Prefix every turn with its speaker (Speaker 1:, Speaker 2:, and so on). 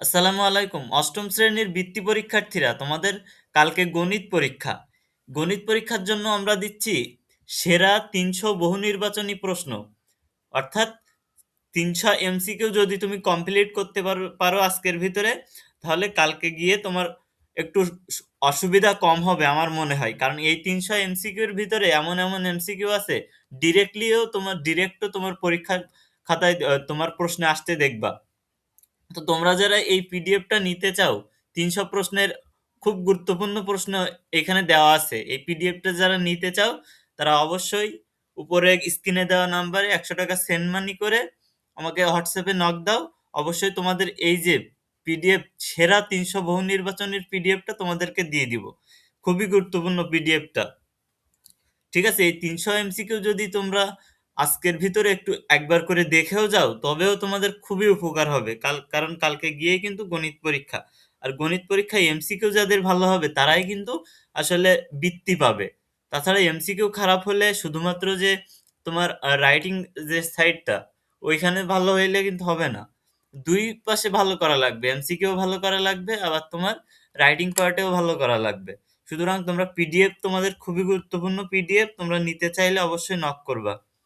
Speaker 1: আসসালামু আলাইকুম। অষ্টম শ্রেণীর বৃত্তি পরীক্ষার্থীরা, তোমাদের কালকে গণিত পরীক্ষা। গণিত পরীক্ষার জন্য আমরা দিচ্ছি সেরা ৩০০ বহু নির্বাচনী প্রশ্ন, অর্থাৎ ৩০০ এমসিকিউ। যদি তুমি কমপ্লিট করতে পারো আজকের ভিতরে, তাহলে কালকে গিয়ে তোমার একটু অসুবিধা কম হবে আমার মনে হয়। কারণ এই ৩০০ এমসিকিউর ভিতরে এমন এমন এমসিকিউ আছে, ডিরেক্টও তোমার পরীক্ষার খাতায় তোমার প্রশ্নে আসতে দেখবা। তো তোমরা যারা এই পিডিএফটা নিতে চাও, ৩০০ প্রশ্নের খুব গুরুত্বপূর্ণ প্রশ্ন এখানে দেওয়া আছে। এই পিডিএফটা যারা নিতে চাও, তারা অবশ্যই উপরে স্ক্রিনে দেওয়া নাম্বারে ১০০ টাকা সেন্ড মানি করে আমাকে হোয়াটসঅ্যাপে নক দাও। অবশ্যই তোমাদের এই যে পিডিএফ, সেরা ৩০০ বহু নির্বাচনের পিডিএফটা তোমাদেরকে দিয়ে দিব। খুবই গুরুত্বপূর্ণ পিডিএফটা। ঠিক আছে, এই ৩০০ এমসিকিউ যদি তোমরা আজকের ভিতরে একটু একবার করে দেখেও যাও, তবেও তোমাদের খুবই উপকার হবে। কারণ কালকে গিয়ে কিন্তু গণিত পরীক্ষা। আর গণিত পরীক্ষায় এমসিকিউ যাদের ভালো হবে, তারাই কিন্তু আসলে বৃত্তি পাবে। তাছাড়া এমসিকিউ খারাপ হলে শুধুমাত্র যে তোমার রাইটিং যে সাইডটা, ওইখানে ভালো হইলে কিন্তু হবে না। দুই পাশে ভালো করা লাগবে, এমসিকিউ ভালো করা লাগবে, আবার তোমার রাইটিং পার্টেও ভালো করা লাগবে। সুতরাং তোমরা পিডিএফ, তোমাদের খুবই গুরুত্বপূর্ণ পিডিএফ, তোমরা নিতে চাইলে অবশ্যই নক করবা।